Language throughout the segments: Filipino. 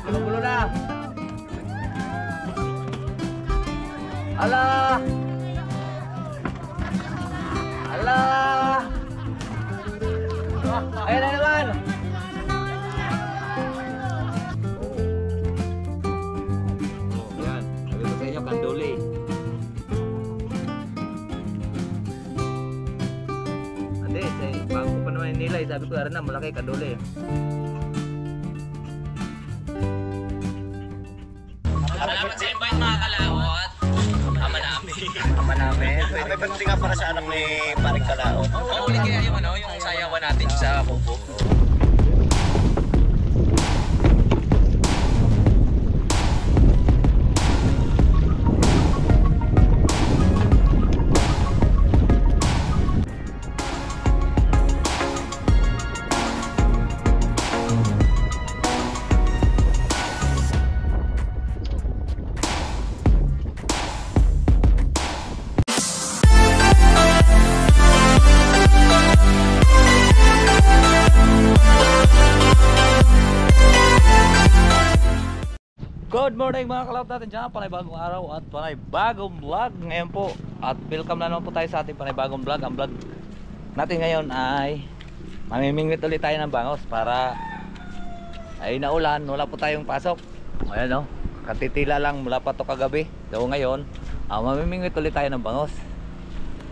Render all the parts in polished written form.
Gulo-gulo na. Ala! Ala! Ayan na naman! Oh, yan. Sabi ko sa inyo, kanduli. Hindi, bago ko pa naman nilay, sabi ko, aran na, malaki, kanduli. Salamat sa invite mga kalawat. Ama namin. Ama namin. May pagdating nga para sa anak ni Paring Kalaot. Uli kaya yung ano, yung sayawan natin sa Kubo. Good morning mga kalawat natin dyan, panibagong araw at panibagong vlog ngayon po. At welcome na naman po tayo sa ating panibagong vlog. Ang vlog natin ngayon ay mamimingwit ulit tayo ng bangos para ay naulan, wala po tayong pasok. Ayan o, katitila lang mula pa to kagabi. So ngayon, mamimingwit ulit tayo ng bangos.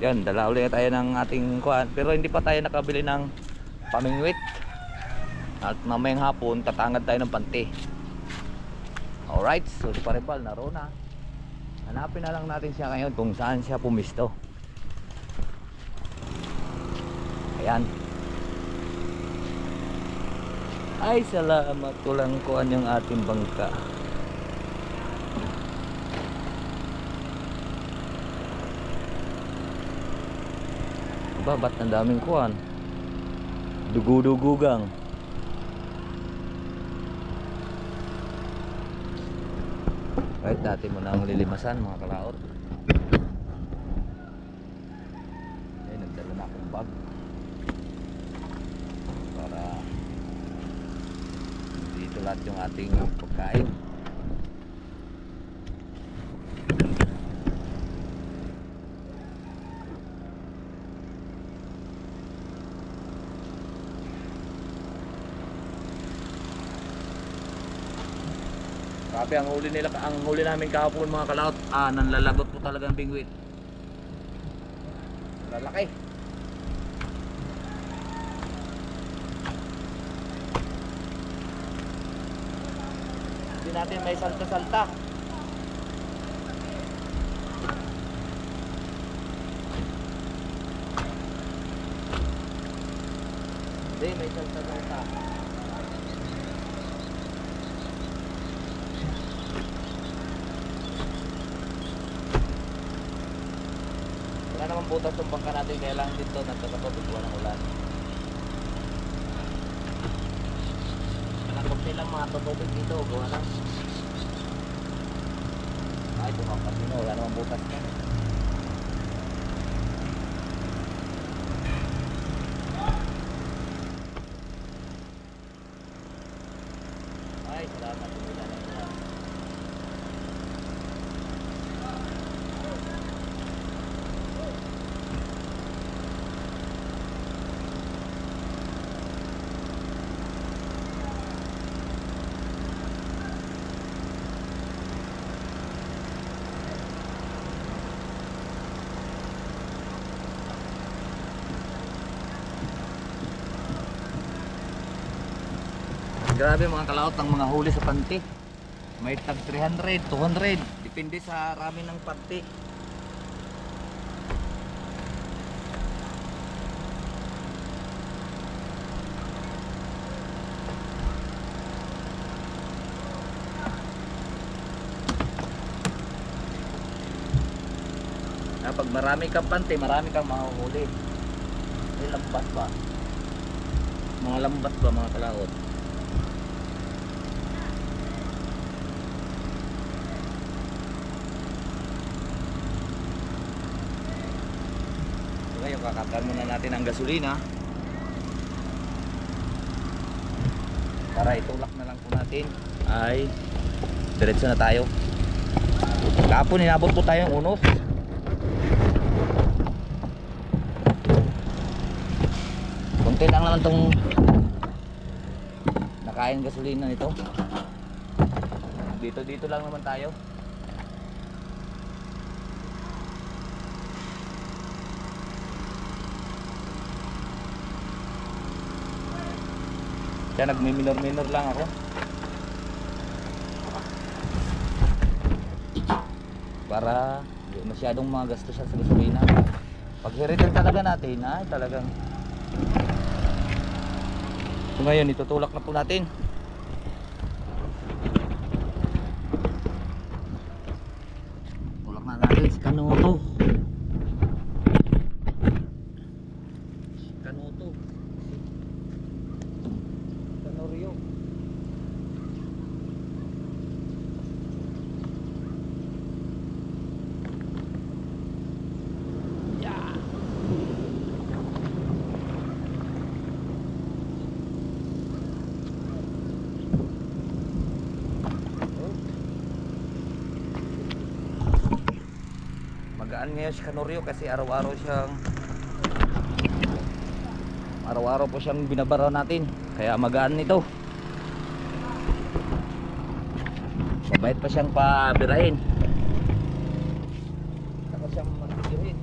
Yan, dala ulit tayo ng ating kuhan. Pero hindi pa tayo nakabili ng pamingwit. At mamayang hapon, tatangad tayo ng panty. Alright, so si Paribal naroon na. Hanapin na lang natin siya ngayon kung saan siya pumisto. Ayan. Ay, salamat ko lang kuhan yung ating bangka. Aba, ba't ang daming kuhan? Dugu-dugugang. Kahit dati mo na ang lilimasan mga kalaot. Ay, nagdala na akong bag para dito lahat yung ating pagkain. Grabe ang huli nila, ang huli namin kahapon mga kalaot, nanlalagot po talaga ang bingwit. Lalaki. Hindi natin may salta-salta. Hindi may salta-salta. Wala naman butas yung bangka natin, kaya lang dito nagkakapagbuwa ng ulan. Nakakot nilang mga tutubig dito, gawa lang. Ay, tumakas nyo, wala naman butas na. Ay, salamat. Grabe mga kalaot ang mga huli sa panty. May tag 300, 200, depende sa rami ng panty. Pag marami kang panty, marami kang mahuhuli. May lambat ba? Mga lambat ba mga kalaot? Ngayon kakatan muna natin ang gasolina. para itulak na lang po natin ay diretso na tayo. Kahapon inabot po tayo ng Unos. Konti lang naman tong nakain gasolina nito. Dito lang naman tayo. Kaya nagmi-minor lang ako para di masyadong magastos sa gasolina. Pag hiritin talaga natin ay talagang. So ngayon itutulak na po natin. Tulak na natin si Kanoto. Kanorio. Magaan ngayon si Kanorio kasi araw-araw po siyang binabaraw natin, kaya magaan nito. Mabait pa siyang pabirahin, saka siyang magbibirin.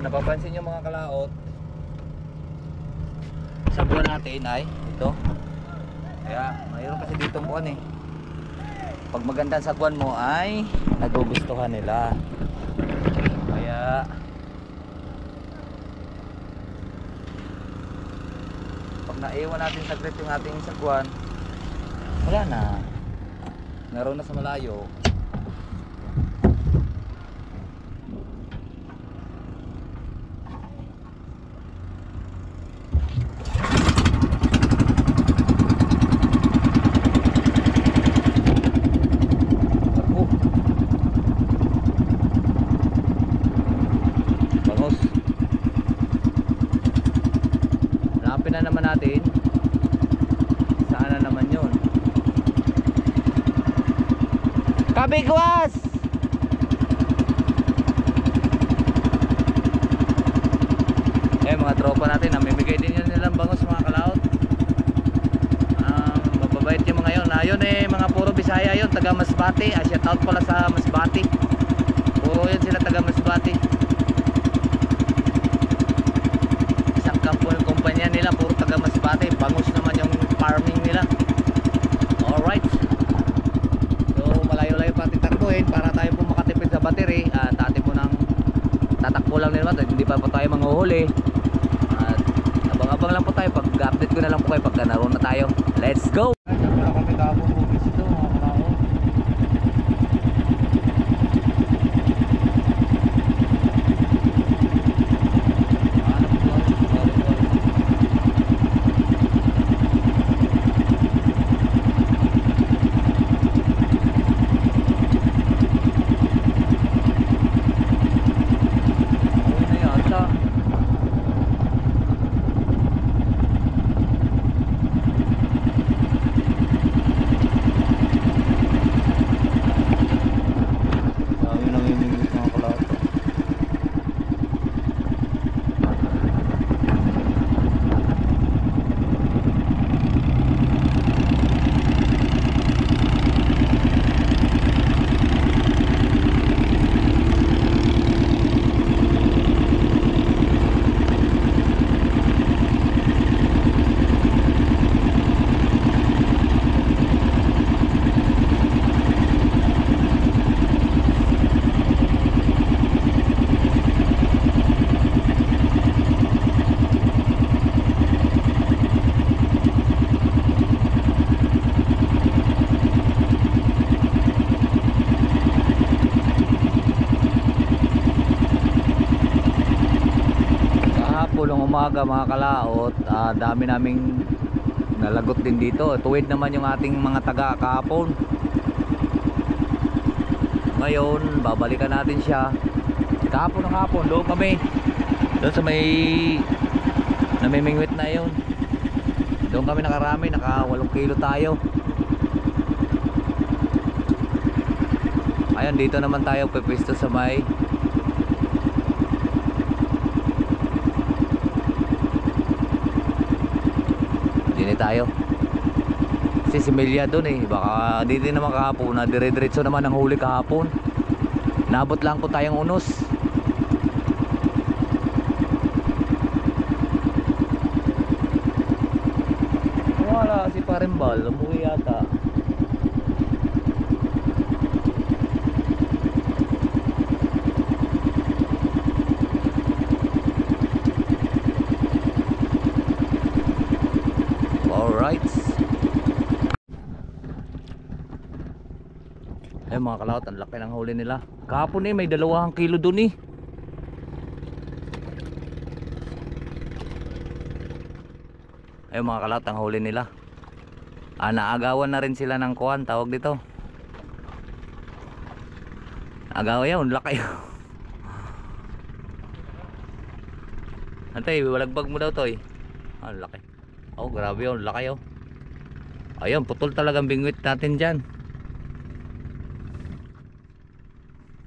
Napapansin nyo mga kalaot, sa buwan natin ay ito. Kaya mayroon kasi ditong buwan eh. Pag maganda sa buwan mo ay nagugustuhan nila. Kaya pag naiwan natin saglit yung ating sagwan, wala na, naroon na sa malayo. Na naman natin saan na naman yun. Kabigwas! Mga tropa natin namimigay din yun nilang bangos mga kalaot. Mababait yung mga yun. Ayun mga puro Bisaya yun, taga Masbate. Shout out pala sa Masbate. Puro yun sila taga Masbate. Kumpanya nila puro taga Masbate, bangus naman yung farming nila. Alright, so malayo-layo pa titakbuhin para tayo po makatipid sa battery. At atin po nang tatakbo lang nila, hindi pa tayo manghuhuli. At abang-abang lang po tayo, pag-update ko na lang po kayo pagka naroon na tayo. Let's go! umaga mga kalaot, dami naming nalagot din dito. Tuwid naman yung ating mga taga kahapon. Ngayon babalikan natin siya. Kahapon ng hapon doon kami, doon sa may namimingwit na yun, doon kami nakarami, naka 8 kilo tayo. Ayun, dito naman tayo pipwesto sa may dini tayo. Kasi si Melia doon eh, baka dito naman kahapon na dire-diretso naman ang huli kahapon. Nabot lang po tayong unos. Wala si Parimbal, umuwi yata. Alright. Eh mga kalawat, ang laki ng huli nila. Kahapon may 2 kilo dun eh. Ay mga kalawat, ang huli nila. Naagawan na rin sila ng kuwan, tawag dito. Agawa yun, laki. Antay, walagbag mo daw to eh. Laki. Oh, grabe yun, laki oh. Ayun, putol talagang bingwit natin dyan.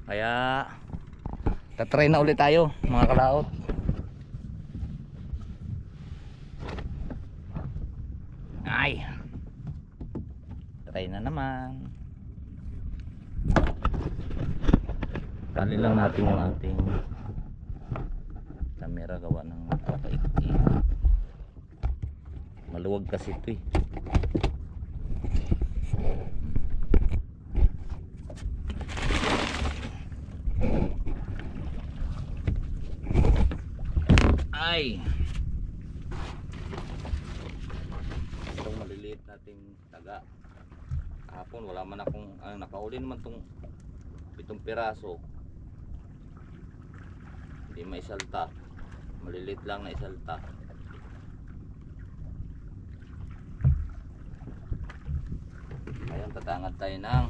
Kaya tatry na ulit tayo mga kalaot. Ay, try na naman. Tali lang natin yung ating camera, gawa ng papaikti. Maluwag kasi ito eh. Ay, itong maliliit nating taga kahapon, wala man akong nakauli naman tong 7 piraso, hindi maisalta, maliliit lang na isalta. Ngayon tatangad tayo ng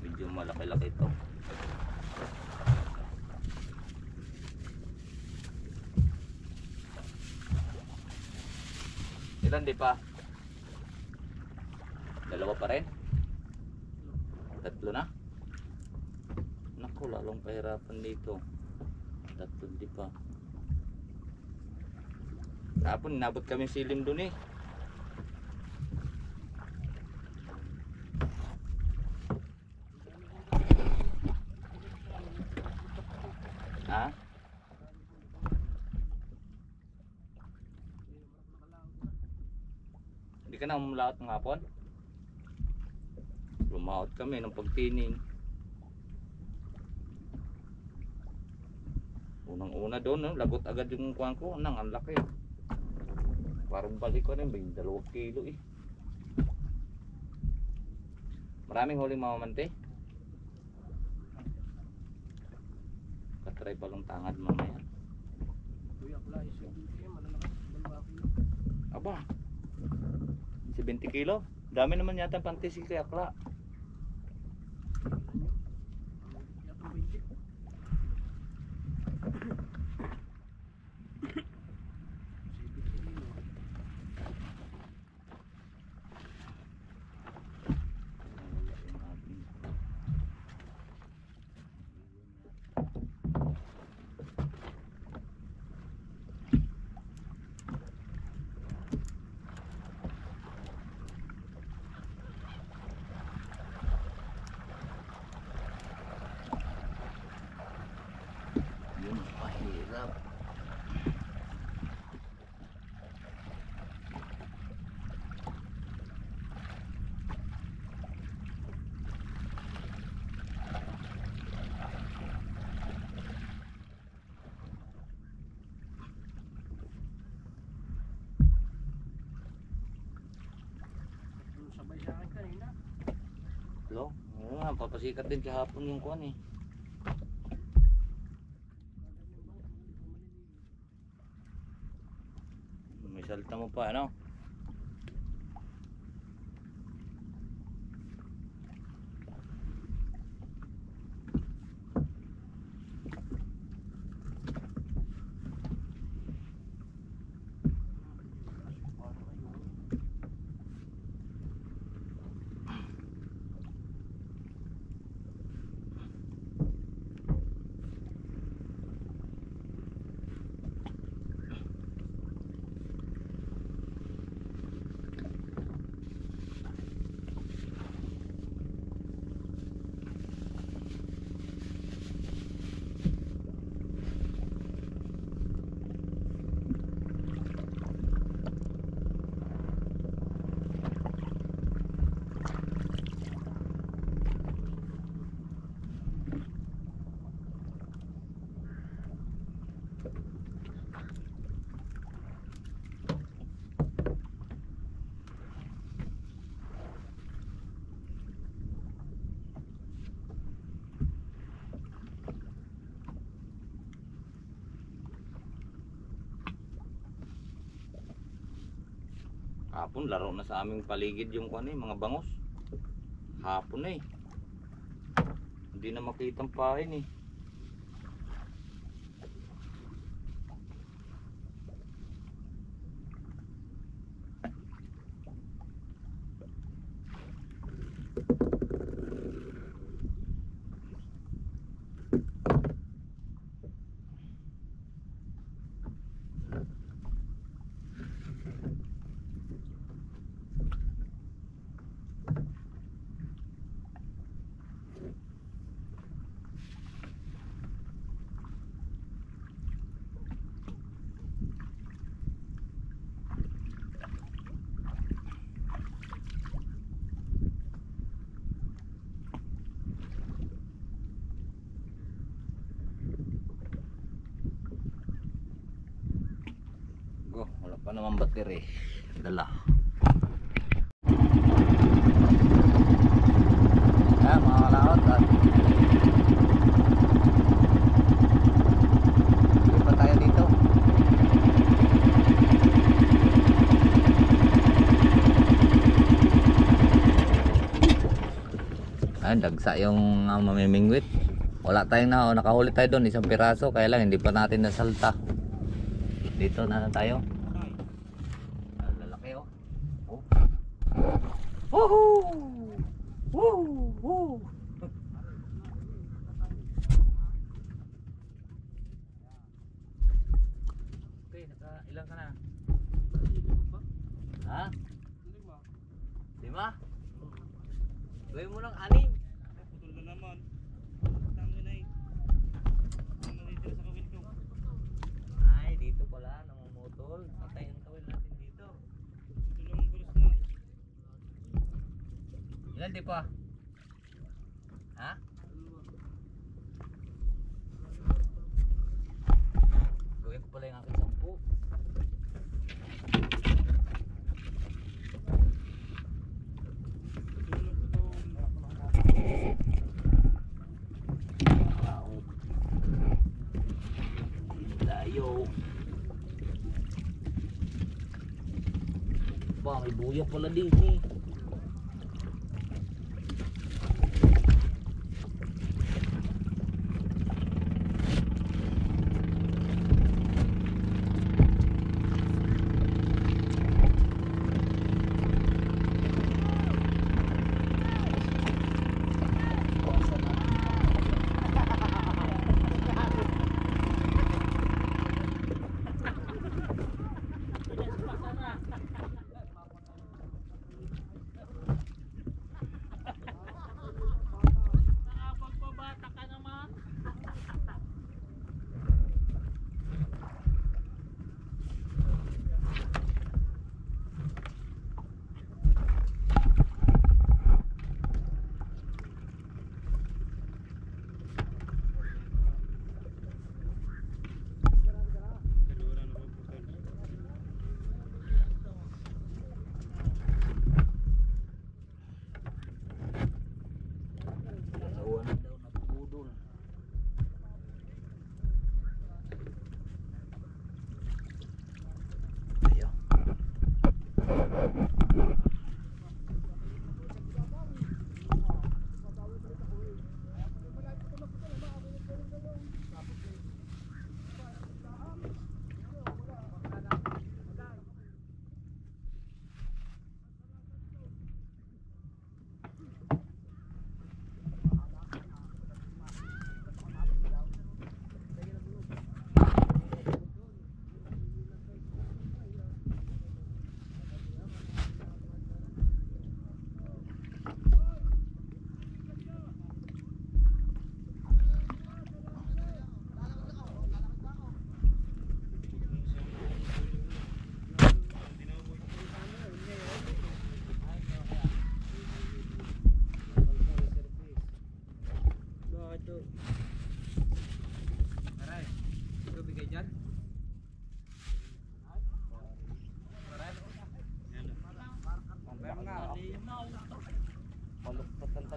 medyo malaki-laki ito. Ilan di pa? 2 pa rin? 3 na? Naku, lalong pahirapan dito. 3 di pa. Kapon, nabot kami silim dun eh. Ha? Hindi ka na umulaot ng hapon? Lumaot kami ng pagtining. Unang-una doon, no? Lagot agad yung kuwan ko. Ang laki. Parang balik ko rin, 2 kilo eh. Maraming huling mamamante. Katry pa lang tangad mamaya. Aba, 70 kilo. Dami naman yata panty si Akla. Hello? Oo nga, papasikat din kahapon yung kuwan eh. Salta mo pa, ano? Hapon laro na sa aming paligid yung mga bangos. Hapon na eh. Hindi na makitang pain eh. Wala pa naman battery. Dala. Ayan mga kalaot. Hindi pa tayo dito. Ayan, dagsa yung mamimingwit. Wala tayong nakahuli tayo doon. Isang piraso. Kaya lang hindi pa natin nasalta. Dito na tayo. Lalaki oh. Oh. Woohoo! Woo! Woo! Okay, ilan ka na? Ha? 5? Gawin mo ng 6. Putol na naman. Tango na eh. Nalitira sa kawin ko. Ay, dito pala namumutol. Patay ang kawil natin dito. Putol ang gulos na. Ilan di pa? Ha? Gawin ko pala yung aking 10. Layo. Ba, may buya pala din eh.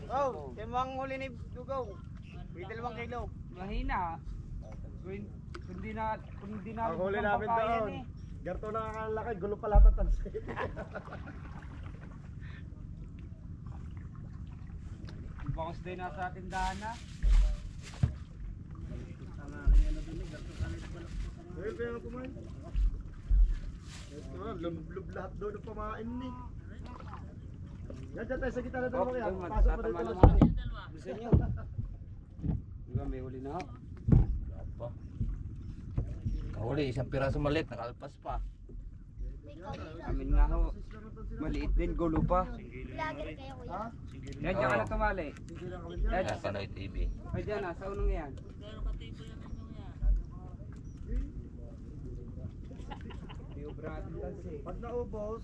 Oh, timang huli ni Dugaw. May 2 kilo. Mahina. Kundi na Ang huli namin pangkayan doon. eh. Garto na ang laki, gulo pa lahat ang tansi. Bangos din nasa tindahan na. Eh, kaya nga kumain. Ito na, lumblub lahat doon ng pamain ni. Yan dyan tayo sa gitna na dalawa kaya. Pasok mo dito lang. Gusto nyo? Diba may huli na ako? Pa. Kahuli, isang piraso maliit, nakalpas pa. Amin nga ho. Maliit din, gulo pa. Vlogger kayo kuya. Yan, dyan ka na tumali. Yan, Sa Panoy TV. ay dyan na, sa unong yan. Piobra natin tansi. Pag naubos,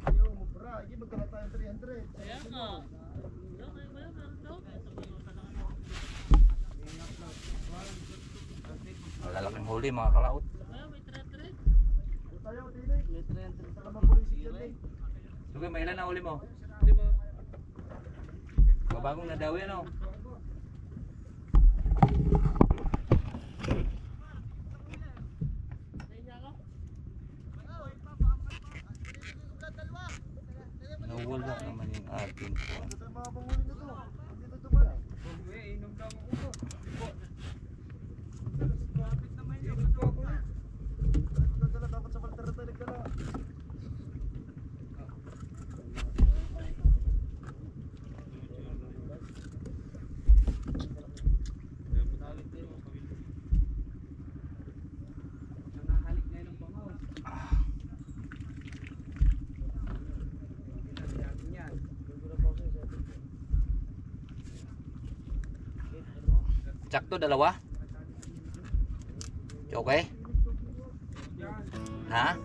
ayaw mo bra. Hindi magkala tayo 300. Kaya nga. Malalaking huli mga kalaot. Tayo, tinig. 300. Saka mapulisik yan eh. Sige, may ilan na huli mo? Babagong na daw yan oh. Nawala naman yung ating phone. Ito yung mga panghuli nito. Dito tumal. Eh, inom daw ang ulo. Bakit naman yun? Inom po ako eh. Nagdala dapat sa paltera tayo nagdala. Nanahalik na yun ang bangos. Yan. Sakto dalawa? Okay? Ha?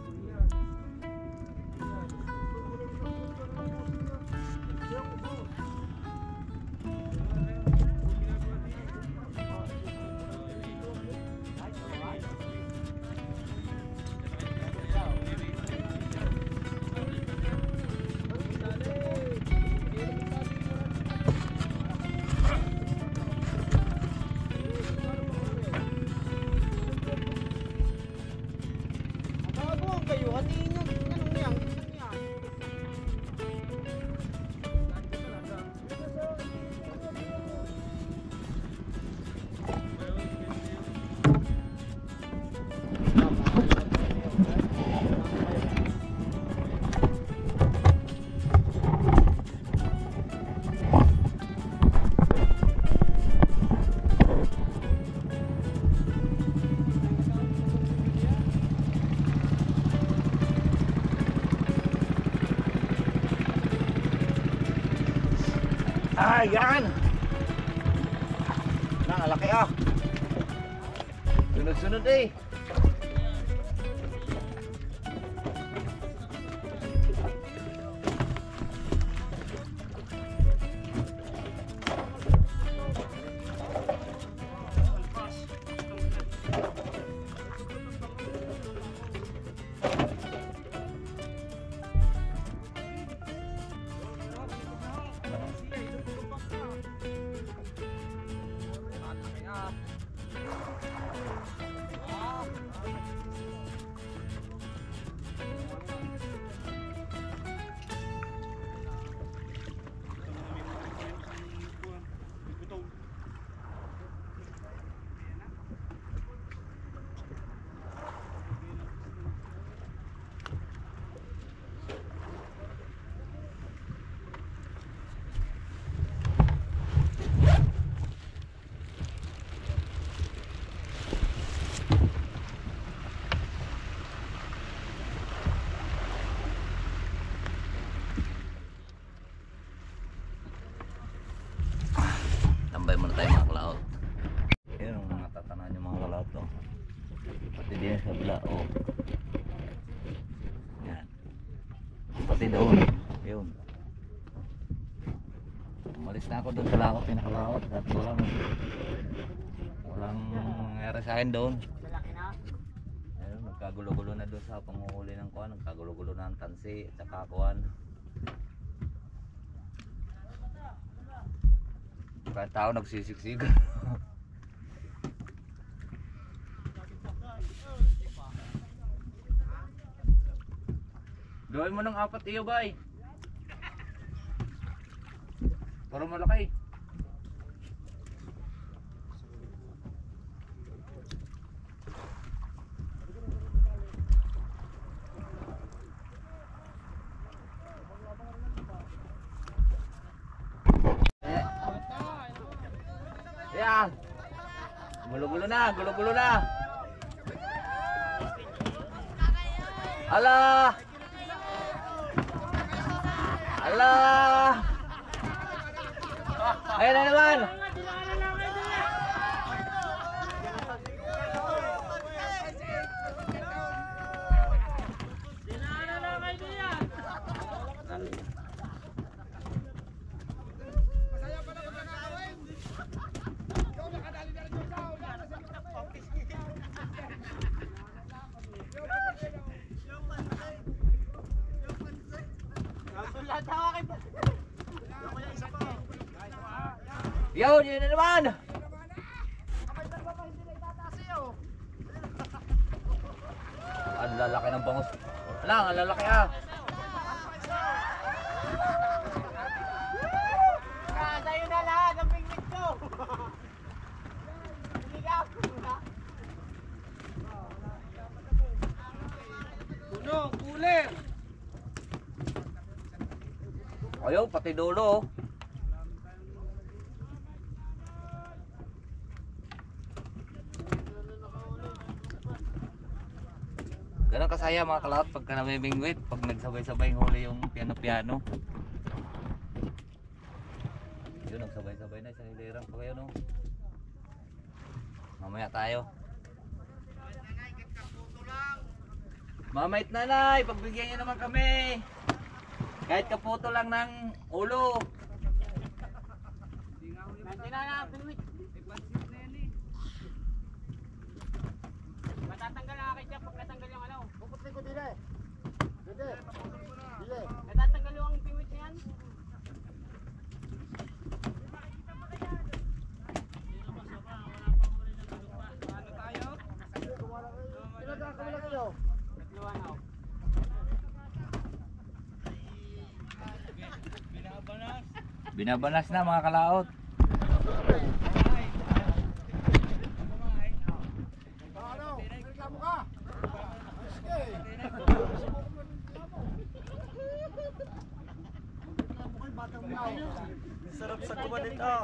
Bago kayo, hatiin nyo. Anong niyang? Ah, yan! Nakalaki ah! Sunod-sunod eh! Tambay muna tayo mga kalaot. Yan ang mga tatanan yung mga kalaot oh. Pati din sa kabila oh. Yan. Pati doon. Yun. Umalis na ako doon sa laot, pinakalaot at walang nangyari sa akin doon. Ayun, nagkagulo-gulo na doon sa panguhuli ng kuwan, nagkagulo-gulo na ang tansi at saka kuwan. Kaya tao nagsisiksik. Gawin mo ng 4 iyo, bay. Para malaki. Yan. Gulo-gulo na, gulo-gulo na. Ala! Ala! Ayan na naman. Yo, yun na naman. Ang lalaki ng bangus. Alang, ang lalaki ah. Sa'yo na lahat ang pingwit ko. Ligaw. Puno, kulir. Ayaw, pati dulo oh. Ganun kasaya mga kalahot pagka nabibingwit, pag nagsabay-sabay huli yung piano-piano. Yun, nagsabay-sabay na, isang hilirang pa kayo no. Mamaya tayo. Mamait nanay, pagbigyan nyo naman kami. Kahit kaputo lang ng ulo. Nandiyan na ang pingwit. Matatanggal na akin siya pag natanggal yung ano. Puputli ko dile. Dile. Dile. Natatanggal yung pingwit niyan. Pinagkakawala kayo. Luwanaw. Binabanas na mga kalaot. Ano? Reklamo ka? Sige. Sarap sa kuwan nito.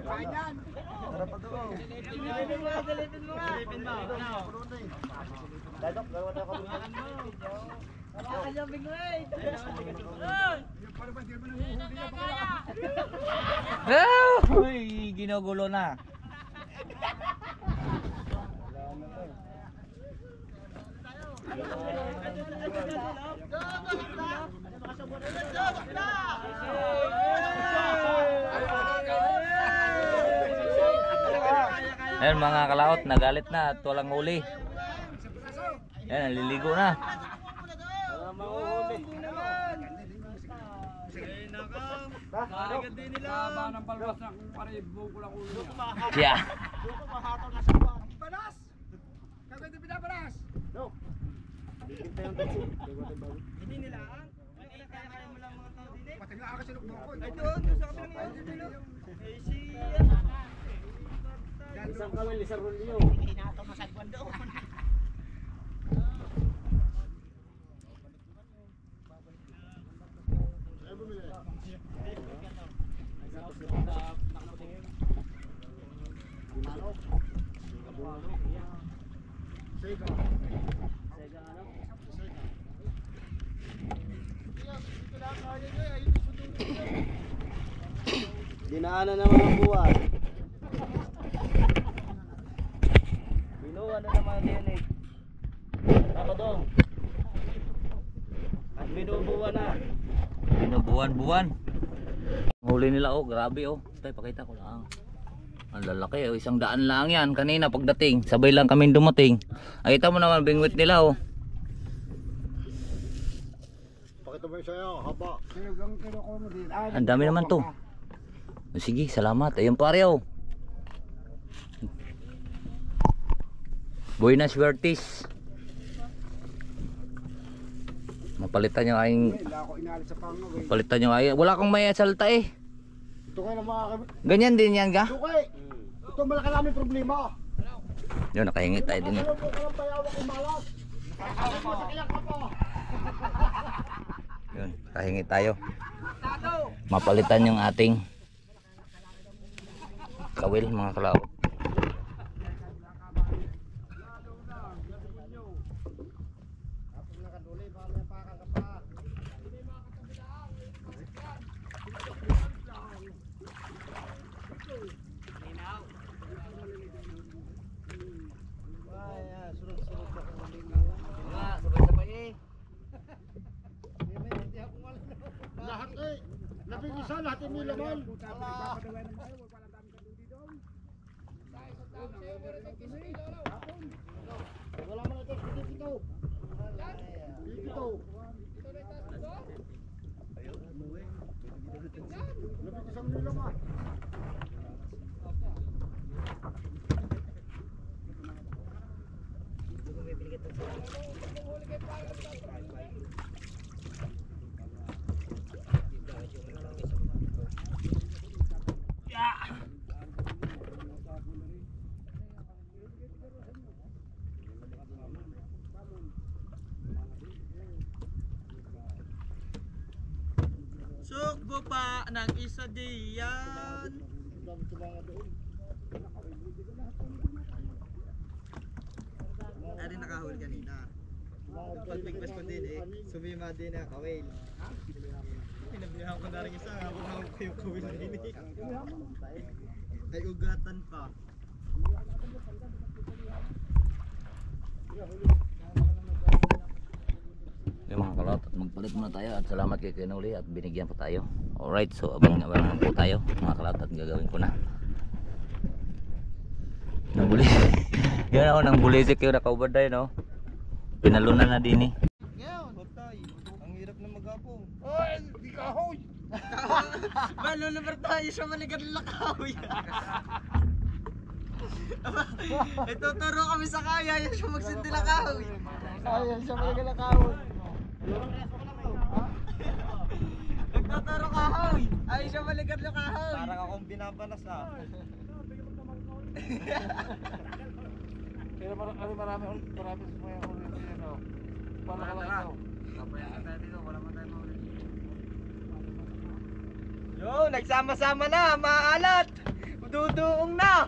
Kayan. Sarap pa to. Dalitin mo nga. Dadok, gawin na kami. Wala ka siyang pingwit. Uy, ginugulo na. Ayan mga kalaot, nagalit na at walang huli. Ayan, naliligo na. Nakaligad din nila. Saba ng palwas na kung pare bukol ako niya. Yeah. Balas! Kagawin ito pinabalas! No. Hindi nila ang. Kaya mo lang mga tao din eh. Pating lang kasi lukbo ko. Ay doon sa kabilang yung dilo. Eh si Isang kawal, isang rolyo. Hinato masagwan doon. Sega. Dinaanan naman ang buwan. Binuwa na naman yan eh. Ako dong. At binubuwa na. Binubuwan-buwan. Huli nila oh, grabe oh. Tay, pakita ko lang. Ang lalaki oh, 100 lang yan. Kanina pagdating, sabay lang kami dumating. Ay, kita mo naman bingwit nila oh. Pakita mo yung sa'yo, haba. Ang dami naman to. Sige, salamat. Ayun pare oh. Buenas suertes. Mapalitan yung aking Wala ako inalit sa pangaw eh. palitan yung aking. Wala akong may salta eh. Ito kayo na mga Ganyan din yan ga? Sukay! Ito malaki namin problema. Yun, nakahingi tayo din eh. Ayaw mo ka ng payawa kung malas. Ayaw mo sa kiyang ka pa. Yun, nakahingi tayo. Mapalitan yung ating kawil mga kalao. Lahat eh. Labing isa, lahat yung nilaman. Wala man ito, dito. Dito. Labing isang nilaman. Sugbo pa ng isa diyan. Ari nakahuli kanina. Pagpigpas ko din eh. Sumima din na kawil. Pinabihan ko na rin isa. Hawak ko yung kawil din eh. Ay ugatan pa. Yung mga kalot, at magpalit muna tayo at salamat kay Kinuli at binigyan pa tayo. Alright, so abang-abang po tayo mga kalot at gagawin ko na. Nabuli. Yan ako nang bulisik yung nakaubad tayo no. Pinalunan na din eh. Hotay, ang hirap na mag-apong. Oy, di ka hoy. Malulubar tayo sa manigan lakaw. Ituturo kami sa kaya, yan siya magsinti lakaw. Ayan siya mga galakawon. Nagtuturo kahoy. Ay siya maligat na kahoy. Parang akong binabanas ah. Pero marami sa mga ulit yan o. Para kalakaw. Kapayaan tayo dito, wala man tayo maulit. Yo, nagsama-sama na, maalat. Duduong na.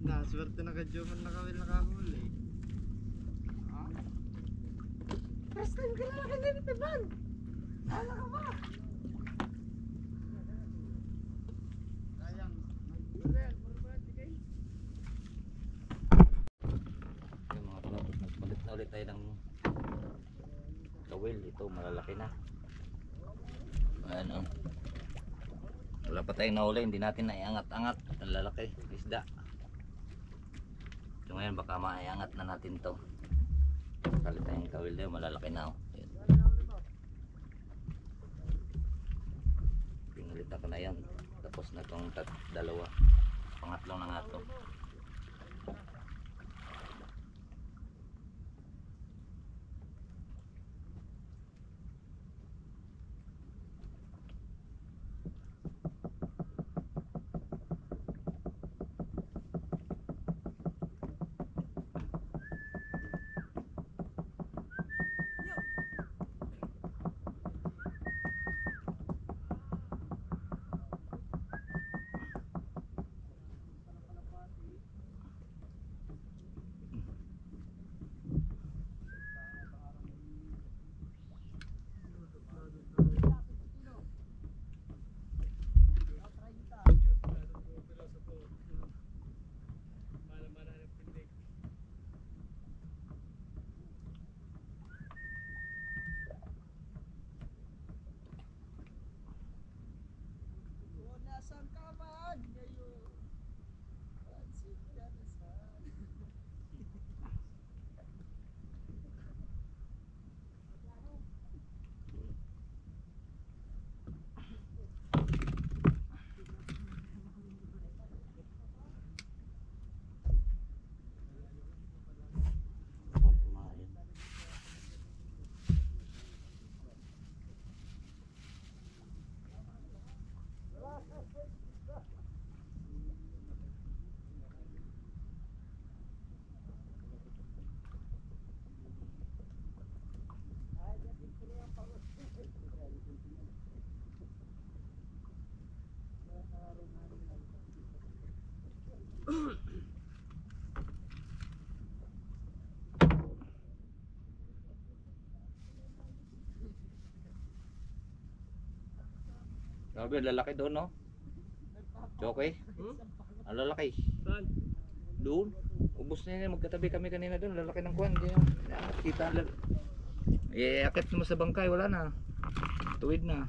Naswerte na ka-Joman na kawil nakahuli. First time ka na nakanirite ban. Hala ka ba? Yung mga kalot, magpalit na ulit tayo ng kawil. Ito malalaki na. Ano? Wala pa tayong nahuli, hindi natin naiangat-angat. Ang lalaki, isda. So ngayon baka maiangat na natin to. Palit tayong kawil daw, malalaki na oh. Ayan. Pinalit ako na yan. Tapos na itong dalawa. Pangatlo na nga to. Sabi, lalaki doon, no? Okay? Ang lalaki. Saan? Doon. Ubus na yun. Magkatabi kami kanina doon. Lalaki ng kuwan. Hindi yung kita ang lalaki. Akit mo sa bangkay. Wala na. Tuwid na.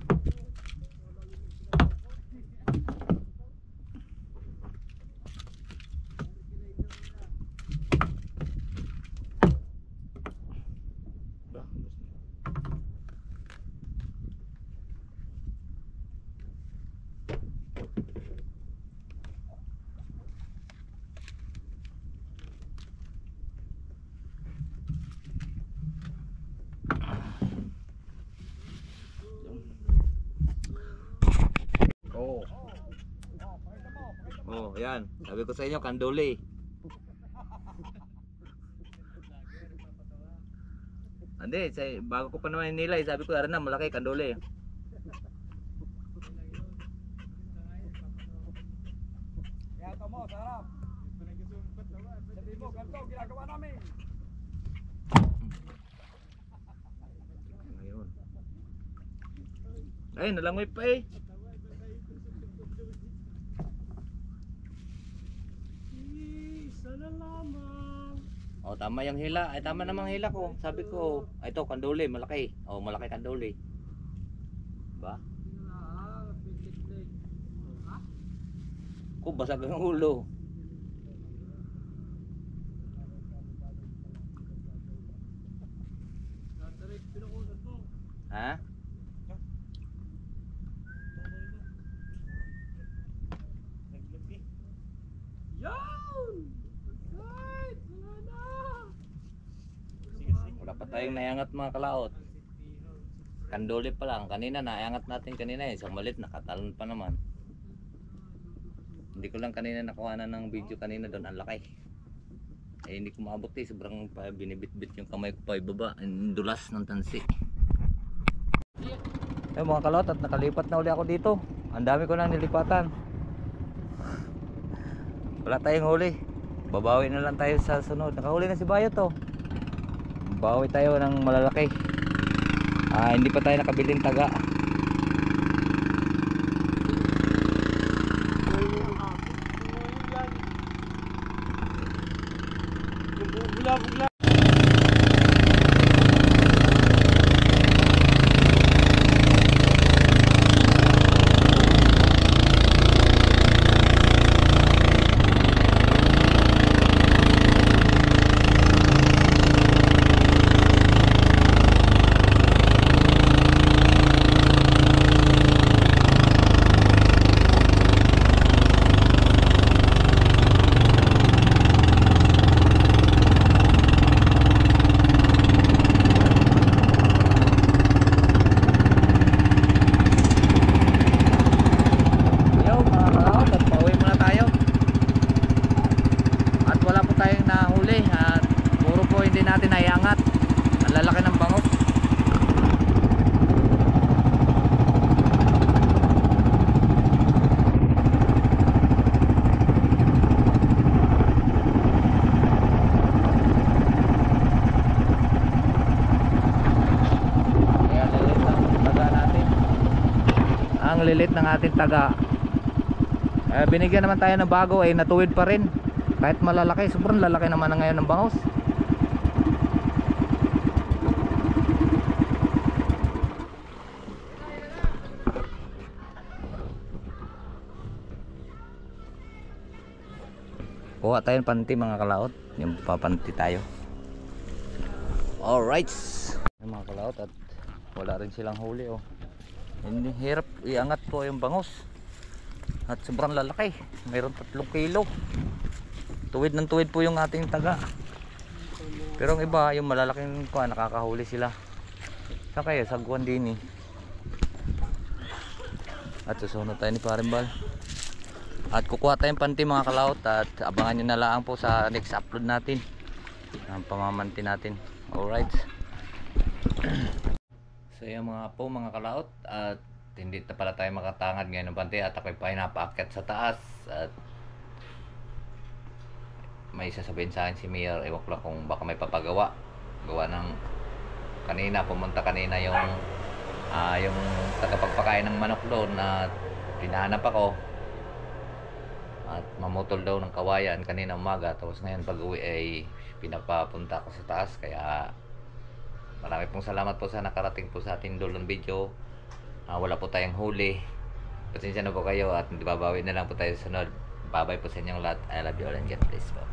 Oh. Oh, yan. Sabi ko sa inyo, kanduli. Hindi, bago ko pa naman nilay, sabi ko, aran na, malaki, kanduli. Kaya mo, sarap. Sabi mo, ganito, ginagawa namin. Ngayon. Ay, nalangoy pa eh. Sana lamang. Oh, tama yung hila. Ay, tama namang hila ko. Sabi ko, ay, ito, kanduli, malaki. Oh, malaki kanduli. Ba? Ko, basag ang ulo. Ha? Naglagi. Yan! Right! Wala na! Sige, sige. Wala pa tayong nayangat mga kalaot. Kanduli pa lang. Kanina nayangat natin kanina eh. Isang malit nakatalon pa naman. Hindi ko lang kanina nakuha na ng video kanina doon. Ang laki. Eh hindi ko maabot eh. Sobrang binibit-bit yung kamay ko pa ibaba. Ang dulas ng tansi. Eh mga kalaot, at nakalipat na uli ako dito. Ang dami ko nang nilipatan. Wala tayong huli. Babawi na lang tayo sa sunod. Nakahuli na si Bayo to. Bawi tayo ng malalaki. Hindi pa tayo nakabiling taga. Bugla-bugla. Ang lilit ng ating taga. Binigyan naman tayo ng bago ay natuwid pa rin. Kahit malalaki, sobrang lalaki naman na ngayon ng bangos. Kuha tayo ng panty mga kalaot. Yung papanty tayo. Alright mga kalaot, at wala rin silang huli oh. Hindi hirap iangat po yung bangus. At sobrang lalaki. Mayroon 3 kilo. Tuwid ng tuwid po yung ating taga. Pero ang iba, yung malalaking kuha, nakakahuli sila. Saan kayo? Sa Guan din eh. At susunod tayo ni Parimbal. At kukuha tayong panty mga kalaot. At abangan nyo na lang po sa next upload natin. Ang pamamanti natin. Alright. So yan mga kalaot, at hindi na pala tayo makatangad ngayon ng panty at ako'y pinapaakyat sa taas. At may sasabihin sa akin si Mayor, ewan ko lang kung baka may papagawa. Gawa ng kanina, pumunta kanina yung yung tagapagpakain ng manok doon na pinahanap ako at mamutol daw ng kawayan kanina umaga, tapos ngayon pag uwi ay pinapapunta ko sa taas. Kaya marami pong salamat po sa nakarating po sa ating dulong video. Wala po tayong huli, pasensya na po kayo at babawi na lang po tayo sa sunod. Bye bye po sa inyong lahat. I love you all and God bless po.